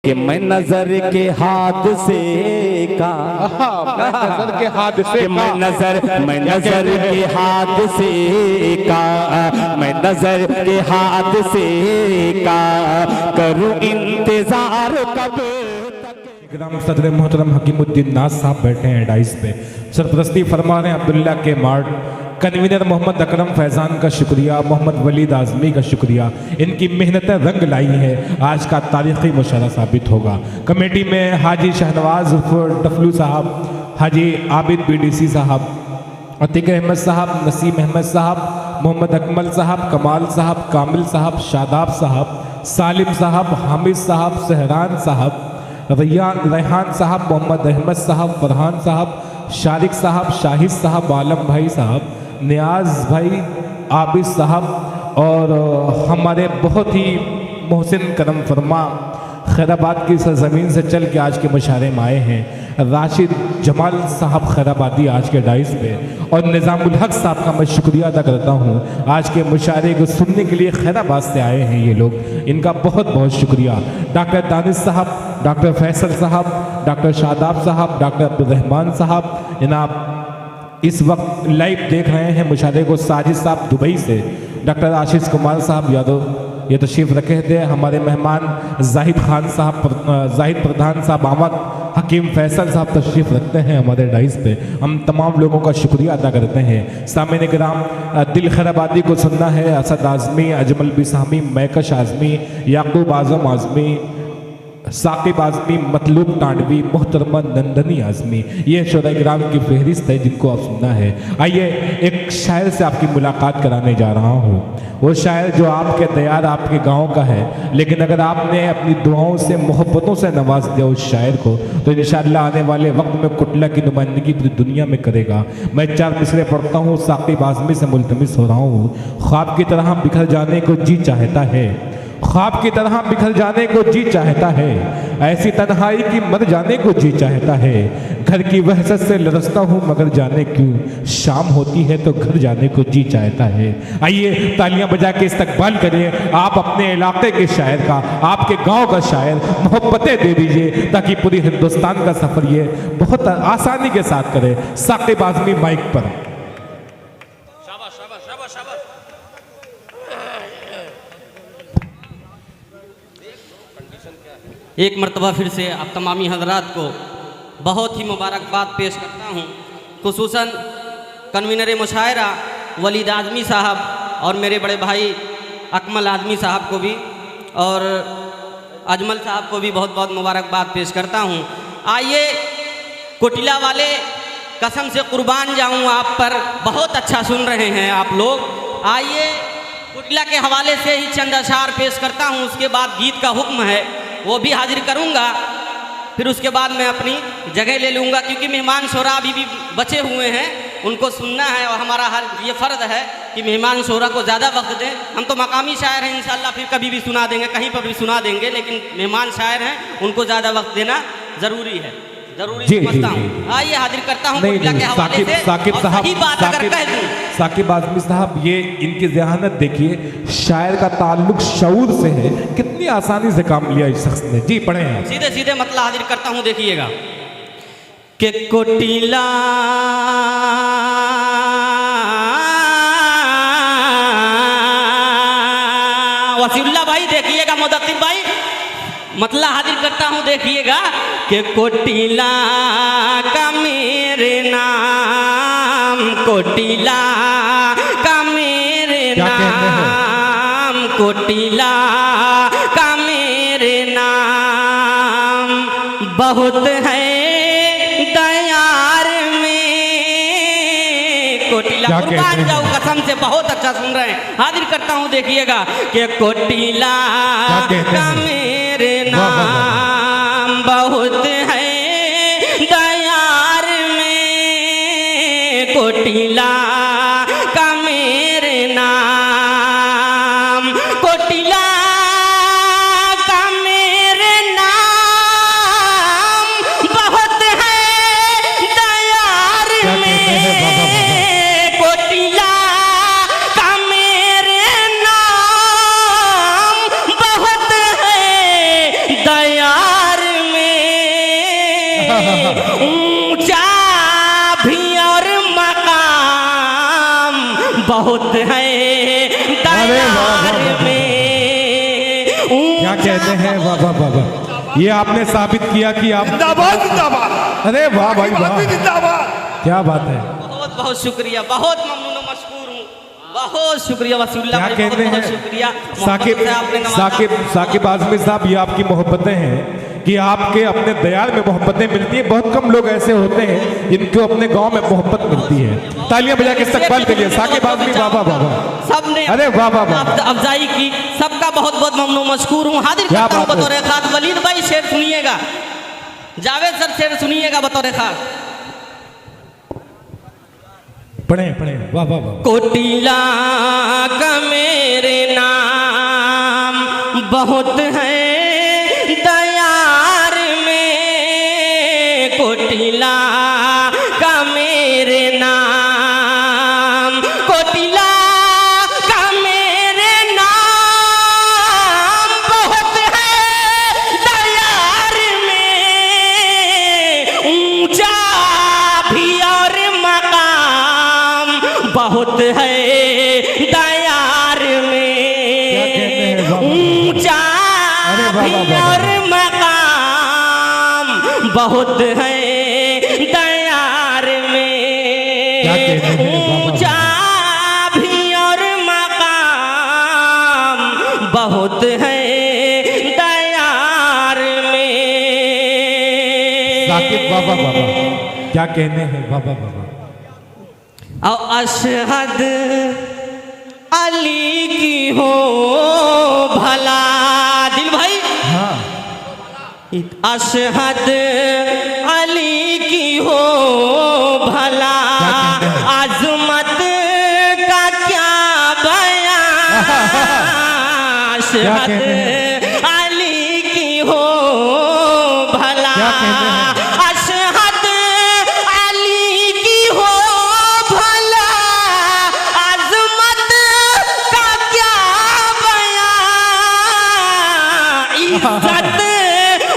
कि मैं नजर के हाथ से का नजर के हाथ से कि मैं नजर के हाथ से का मैं नजर के हाथ से का करूं इंतजार कब इकराम सदर मोहतरम हकीमुद्दीन नाज साहब बैठे हैं डाइस पे, सरपरस्ती फरमा रहे हैं अब्दुल्ला के मार्ट। कन्वीनर मोहम्मद अकरम फैज़ान का शुक्रिया, मोहम्मद वलीद आज़मी का शुक्रिया, इनकी मेहनतें रंग लाई हैं, आज का तारीख़ी मुशारा साबित होगा। कमेटी में हाजी शहनवाज डफलू साहब, हाजी आबिद BDC साहब, अतीक अहमद साहब, नसीम अहमद साहब, मोहम्मद अकमल साहब, कमाल साहब, कामिल साहब, शादाब साहब, सालिम साहब, हामिद साहब, सहरान साहब, रेहान साहब, मोहम्मद अहमद साहब, फरहान साहब, शारिक साहब, शाहिद साहब, आलम भाई साहब, नियाज भाई, आबिद साहब और हमारे बहुत ही मोहसिन करम फरमा खैराबाद की सरजमीन से चल के आज के मुशारे में आए हैं। राशिद जमाल साहब खैराबादी आज के डाइस पे, और निज़ामुल हक साहब का मैं शुक्रिया अदा करता हूँ, आज के मुशारे को सुनने के लिए खैराबाद से आए हैं ये लोग, इनका बहुत बहुत शुक्रिया। डॉक्टर दानिश साहब, डॉक्टर फैसल साहब, डॉक्टर शादाब साहब, डॉक्टर अब्दुर्रहमान साहब, जनाब इस वक्त लाइव देख रहे हैं मुशारे को साजिद साहब दुबई से, डॉक्टर आशीष कुमार साहब यादव ये तशरीफ़ रखे थे, हमारे मेहमान जाहिद खान साहब, जाहिद प्रधान साहब आमद, हकीम फैसल साहब तशरीफ़ रखते हैं हमारे डाइस पे। हम तमाम लोगों का शुक्रिया अदा करते हैं। सामईन किराम, दिल खैराबादी को सुनना है, असद आज़मी, अजमल बिसामी, मैकश आज़मी, याकूब आज़म आज़मी, साकिब आज़मी, मतलूब टांडवी, मोहतरमा नंदनी आज़मी, ये शोधा किराम की फहरिस्त है जिनको आप सुनना है। आइए एक शायर से आपकी मुलाकात कराने जा रहा हूँ, वो शायर जो आपके दयार आपके गांव का है, लेकिन अगर आपने अपनी दुआओं से मोहब्बतों से नवाज दिया उस शायर को, तो इंशाअल्लाह आने वाले वक्त में कुटला की नुमाइंदगी पूरी दुनिया में करेगा। मैं 4 मिसरे पढ़ता हूँ, साकिब आज़मी से मुल्तमिस हो रहा हूँ। ख्वाब की तरह बिखर जाने को जी चाहता है, ख्वाब की तरह बिखर जाने को जी चाहता है, ऐसी तन्हाई की मर जाने को जी चाहता है। घर की वहशत से लरसता हूँ मगर जाने क्यों शाम होती है तो घर जाने को जी चाहता है। आइए तालियां बजा के इस्तकबाल करिए आप अपने इलाके के शायर का, आपके गांव का शायर, मोहब्बतें दे दीजिए ताकि पूरी हिंदुस्तान का सफ़र ये बहुत आसानी के साथ करे। साकिब आज़मी माइक पर। एक मरतबा फिर से आप तमामी हजरात को बहुत ही मुबारकबाद पेश करता हूँ, खुसूसन कन्वीनर मुशायरा वलीद आज़मी साहब और मेरे बड़े भाई अकमल आज़मी साहब को भी और अजमल साहब को भी बहुत बहुत मुबारकबाद पेश करता हूँ। आइए कोटिला वाले, कसम से कुर्बान जाऊँ आप पर, बहुत अच्छा सुन रहे हैं आप लोग। आइए कोटिला के हवाले से ही चंद अशार पेश करता हूँ, उसके बाद गीत का हुक्म है वो भी हाजिर करूंगा, फिर उसके बाद मैं अपनी जगह ले लूँगा, क्योंकि मेहमान शोरा अभी भी बचे हुए हैं, उनको सुनना है और हमारा हर ये फ़र्ज़ है कि मेहमान शोरा को ज़्यादा वक्त दें। हम तो मकामी शायर हैं, इंशाअल्लाह फिर कभी भी सुना देंगे, कहीं पर भी सुना देंगे, लेकिन मेहमान शायर हैं, उनको ज़्यादा वक्त देना ज़रूरी है, ज़रूरी समझता हूँ। आइए हाजिर करता हूँ कोटिला के हवाले से। साकिब आज़मी साहब, ये इनकी ज़हानत देखिए, शायर का ताल्लुक शऊर से है, कितनी आसानी से काम लिया इस शख्स ने। जी पढ़े हैं। सीधे सीधे मतलब हाजिर करता हूँ, देखिएगा कि कोटिला वसीउल्लाह भाई, देखिएगा मुदत्तिर भाई, मतलब हाजिर करता हूँ, देखिएगा कि कोटिला का मेरे नाम, कोटिला का मेरे नाम, कोटिला का मेरे नाम, बहुत है दयार में कोटिला। कुर्बान जाऊँ, कसम से बहुत अच्छा सुन रहे हैं। हाजिर करता हूँ, देखिएगा कि कोटिला का मेरे नाम, बहुत है दयार में कोटिला का मेरे नाम, कोटिला का मेरे नाम, बहुत है दयार में कोटिला का मेरे नाम, बहुत है दयार ऊंचा भी और मकाम बहुत है दयार में। क्या कहते हैं, वाह वाह वाह वाह, ये आपने साबित किया कि आप जिंदाबाद जिंदाबाद। अरे वाह भाई वाह, जिंदाबाद। क्या बात है। बहुत बहुत शुक्रिया, बहुत ममनून व मशकूर हूँ, बहुत शुक्रिया वसीउल्लाह क्या भाई, कहते बहुत हैं शुक्रिया। साकिब मोहब्बत से आपने नवाजा। साकिब आजमी साहब, ये आपकी मोहब्बतें हैं कि आपके अपने दयाल में मोहब्बतें मिलती हैं। बहुत कम लोग ऐसे होते हैं जिनको अपने गांव में मोहब्बत मिलती है। तालियां बजा के इस्तकबाल करिए साकिब आजमी, वाह वाह वाह वाह। सबने अरे वाह वाह वाह, अफजाई की, सबका बहुत बहुत ममनून मशकूर हूँ। हाजिर क्या करता हूँ बात है। बतौर खास वलीद भाई शेर सुनिएगा, जावेद सर शेर सुनिएगा बतौर खास। पढ़े पढ़े, वाह वाह वाह। कोटिला का मेरे नाम बहुत है दयार में, कोटिला का मेरे नाम, कोटिला का मेरे नाम बहुत है दयार में, ऊंचा भी और मकाम बहुत है दयार में, ऊंचा भी और मकाम बहुत है दयार में, ऊंचा भी और मकाम बहुत है दयार में। साकिब वाह वाह वाह वाह, क्या कहने हैं, वाह वाह वाह वाह। और अशहद अली की हो भला, दिल भाई हाँ अशहद अली की हो भला, आजमत का क्या बयान, अशहद अली की हो भला, क्या कहते हैं। अशहद अली की हो भला, आजमत का क्या बयान, इज्जत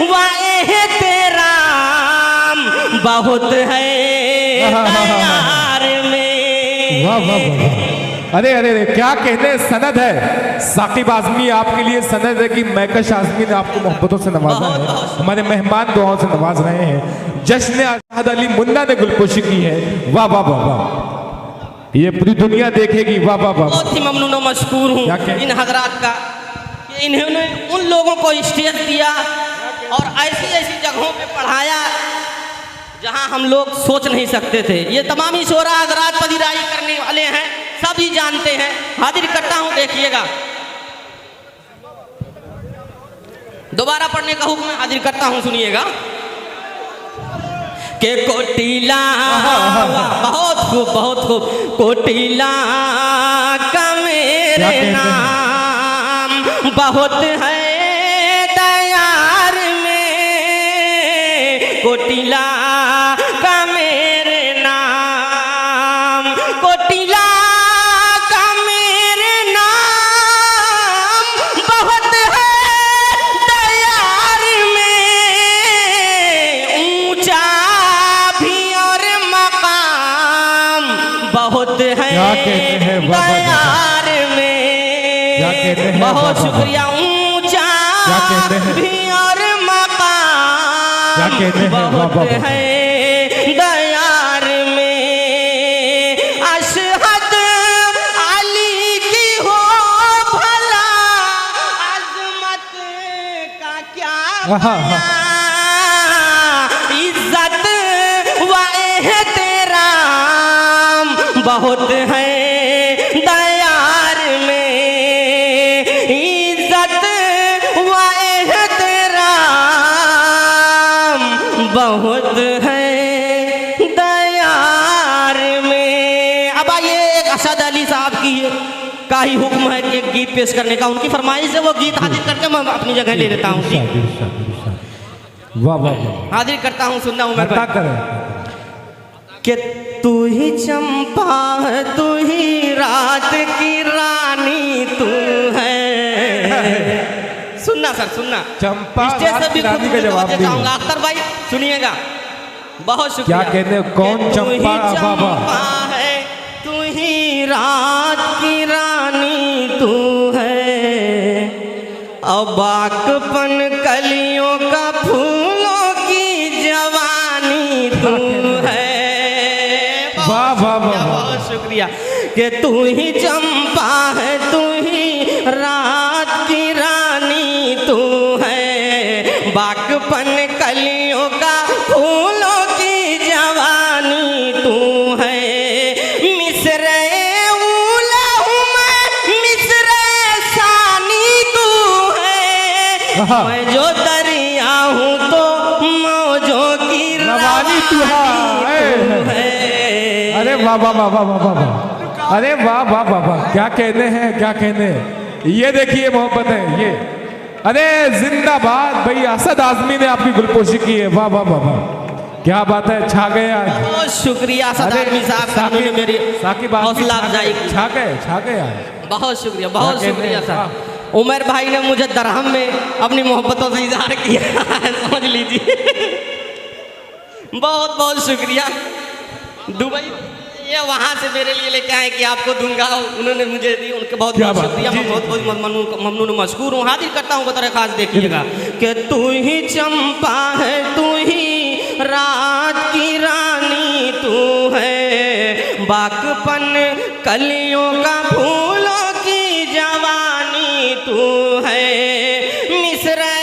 व एहतराम बहुत है दयार में। वाह वाह वाह वाह। अरे अरे अरे, क्या कहते हैं, सनद है। साकिब आजमी आपके लिए सनद है कि मैकश आजमी ने आपको मोहब्बतों से नवाजा है, हमारे मेहमान दुआओं से नवाज रहे हैं। जश्न अशहद अली मुन्ना ने गुलपोशी की है, वाह वाह वाह वाह, ये पूरी दुनिया देखेगी, वाह वाह वाह। बहुत ही ममनून और मशकूर हूँ क्या कहते? इन हजरात का कि इन्होंने उन लोगों को स्टेज दिया और ऐसी ऐसी जगहों पे पढ़ाया जहां हम लोग सोच नहीं सकते थे। ये तमाम ही शोरा हजरात पजीराई करने वाले हैं, सभी जानते हैं। हाजिर करता हूं, देखिएगा, दोबारा पढ़ने का हुक्म हाजिर करता हूं, सुनिएगा। के कोटिला, बहुत खूब बहुत खूब, कोटिला का मेरे नाम बहुत है दयार में, कोटिला का मेरे नाम, कोटिला का मेरे नाम बहुत है दयार में, ऊंचा भी और मकाम बहुत है क्या कहते हैं, वाह वाह वाह। दयार में। क्या कहते हैं, बहुत वाह वाह वाह। शुक्रिया, ऊंचा क्या कहते हैं। भी और मकाम क्या कहते हैं, वाह वाह बहुत वाह। है दयार में, अशहद अली की हो भला, अजमत का क्या बयान, इज्जत व एहतराम बहुत है दयार में, इज्जत व एहतराम बहुत है दयार में। अब आइए, एक अशहद अली साहब की का ही हुक्म है कि एक गीत पेश करने का, उनकी फरमाइश है, वो गीत हाजिर करके मैं अपनी जगह ले लेता हूँ। इरशाद, इरशाद, इरशाद। वाह वाह वाह, हाजिर करता हूँ, सुनना उमर अता भाई। करें। कि तू ही चंपा है, तू ही रात की रानी तू है। सुनना सर, सुनना, चंपा स्टेज से रात भी की रानी खुद का जवाब मुझे नहीं है। चाहूंगा। अख्तर भाई सुनिएगा, बहुत शुक्रिया। क्या कहते हैं, कौन कि तू ही चंपा बाबा? चंपा है, तू ही रात की रानी तू है, और बाकपन कलियों का फूलों की जवानी तू है। वाह वाह वाह, बहुत शुक्रिया कि तू ही चंपा है, तू ही रात की रानी तू है, बाकपन कलियों का फूलों की जवानी तू है। मिस्रे उला हूँ मैं, मिस्रे सानी तू है, मैं जो दरिया हूँ तो मौजों की रवानी तू है। अरे वाह वाह वाह वाह वाह वाह, अरे वाह वाह वाह वाह, क्या कहने हैं, क्या कहने हैं। ये देखिए मोहब्बत है ये। अरे जिंदाबाद भाई, असद आजमी ने आपकी गुलपोशी की है। वाह वाह वाह वाह, क्या बात है, छा गए आज। बहुत शुक्रिया सद आजमी साहब, उन्होंने मेरी हौसला अफजाई की। छा गए आज। बहुत शुक्रिया, बहुत शुक्रिया सर। उमर भाई ने मुझे दरहम में अपनी मोहब्बतों से इजहार किया है, समझ लीजिए। बहुत बहुत शुक्रिया। दुबई ये वहाँ से मेरे लिए लेके आए कि आपको दूंगा, उन्होंने मुझे दी, उनके बहुत बहुत शुक्रिया। मैं बहुत बहुत ममनून मशकूर हूँ। हाजिर करता हूँ बतौर खास, देखिएगा कि तू ही चंपा है, तू ही रात की रानी तू है, बाकपन कलियों का फूलों की जवानी तू है। मिस्रे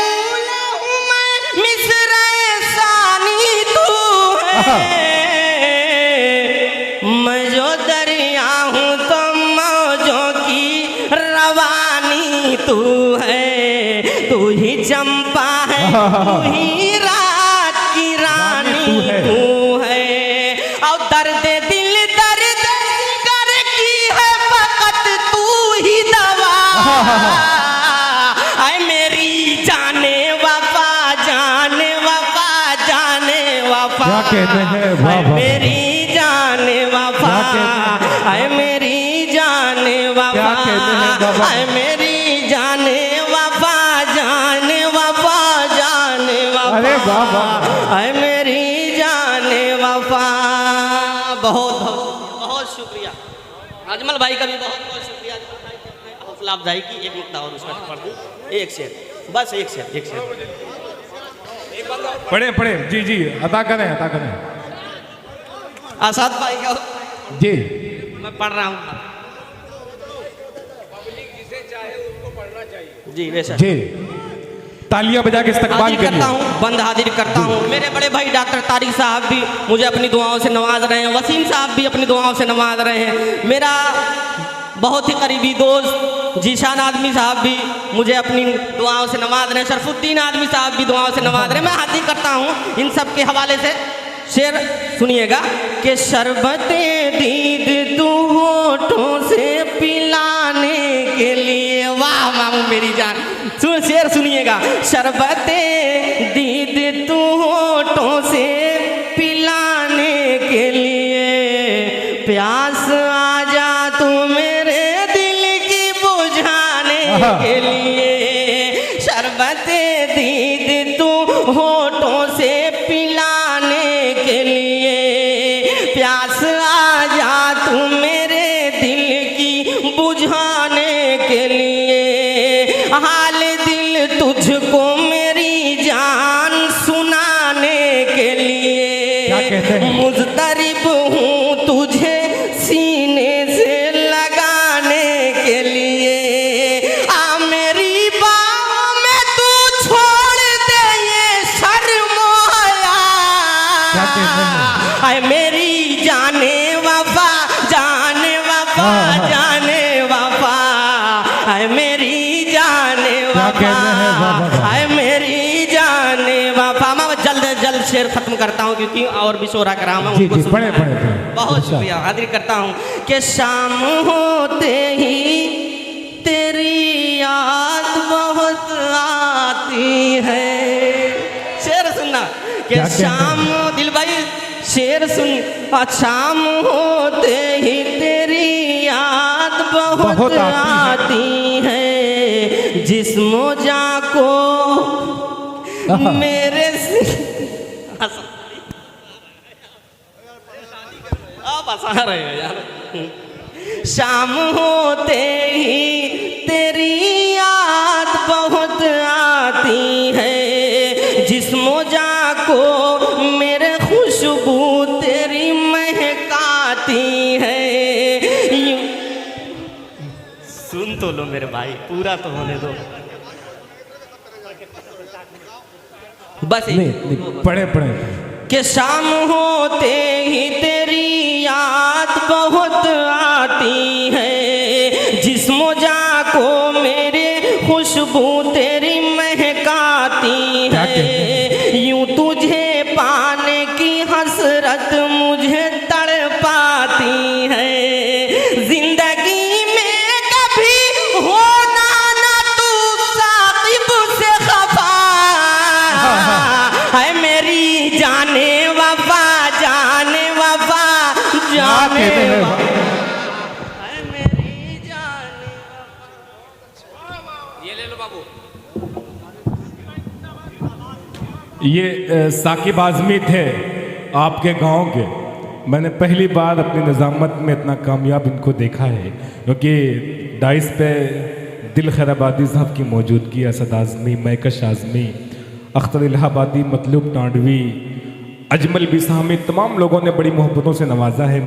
उला हूँ मैं, मिस्रे सानी तू है, मैं जो दरिया हूँ तो मौजों की रवानी तू है, तू ही चंपा है, तू ही रात की रानी तू है, और दर्द दिल दर्द जिगर की है फकत तू ही दवा। आए मेरी जाने वफा, जाने वफा, जाने वफा, क्या कहते हैं, वाह वाह, मेरी जाने वफा, आए मेरी जाने वफा, आए मेरी जाने वफा, जाने वफा, जाने वफा, अरे वाह वाह, आए मेरी जाने वफा। बहुत बहुत बहुत शुक्रिया। अजमल भाई का भी बहुत बहुत शुक्रिया, हौसला अफजाई की। एक नुक्ता और उसका पढ़ दूँ, एक शेर, बस एक शेर, एक शेर पढ़े पढ़े जी जी, अदा करें अदा करें। आसाद भाई का जी मैं पढ़ रहा हूँ जी, वैसा जी, तालियां बजा के इस्तकबाल हाजिर करिए। करता हूँ, बंद हाजिर करता हूँ। मेरे बड़े भाई डॉक्टर तारिक साहब भी मुझे अपनी दुआओं से नवाज रहे हैं, वसीम साहब भी अपनी दुआओं से नवाज रहे हैं, मेरा बहुत ही करीबी दोस्त जीशान आदमी साहब भी मुझे अपनी दुआओं से नवाज रहे हैं, शरफुद्दीन आदमी साहब भी दुआओं से नवाज रहे हैं। मैं हाजिर करता हूँ इन सब के हवाले से शेर सुनिएगा कि शरबते दीद तू होठों से पिलाने के लिए, वाह वाह मेरी जान, सुन शेर सुनिएगा। शरबते दीद तू होठों से पिलाने के लिए, प्यास आ जा तू मेरे दिल की बुझाने के लिए, शरबते दीद तू होठों से पिलाने के लिए, प्यास आ जा तू मेरे दिल की बुझाने के लिए, हाल दिल तुझको मेरी जान सुनाने के लिए, मुज़तरिब हूँ तुझे सीने से लगाने के लिए, आ मेरी बाहों में तू छोड़ दे ये शर्म ओ हया, आए मेरी जाने वफा, जाने वफा, जाने वफा, आए मेरी जाने वफा, आए मेरी जाने वफा। मैं जल्द शेर खत्म करता हूँ क्योंकि और भी शोरा कर रहा हूँ। जी जी, पढ़े पढ़े पढ़े। बहुत शुक्रिया, हाजिर करता हूँ कि शाम होते ही तेरी याद बहुत आती है। शेर सुनना कि शाम, दिल भाई शेर सुन, शाम होते ही तेरी याद बहुत आती है, जिस्मो जा को मेरे फंसा रहे हो यार। शाम होते ही तेरी याद बहुत आती है, जिस्मो जा को मेरे खुशबू तेरी महकाती है। सुन तो लो मेरे भाई, पूरा तो होने दो। बस नहीं पढ़े पढ़े। कि शाम होते ही तेरी याद बहुत आती है, जिस्मो जा को मेरे खुशबू तेरी महकाती है। यूं तुझे पाने की हसरत मुझे तड़पाती है। जिंदगी में कभी होना ना तू साकिब से खफा, है मेरी जाने वफा, जाने वफा, जाने वफा, है मेरी जाने वफा। ये ले लो बाबू। ये साकिब आज़मी थे आपके गांव के। मैंने पहली बार अपनी निज़ामत में इतना कामयाब इनको देखा है, क्योंकि डाइस पे दिल खैराबादी साहब की मौजूदगी, असद आज़मी, मैकश आज़मी, अख्तर इलाहाबादी, मतलूब टांडवी, अजमल बिसामी, तमाम लोगों ने बड़ी मोहब्बतों से नवाजा है।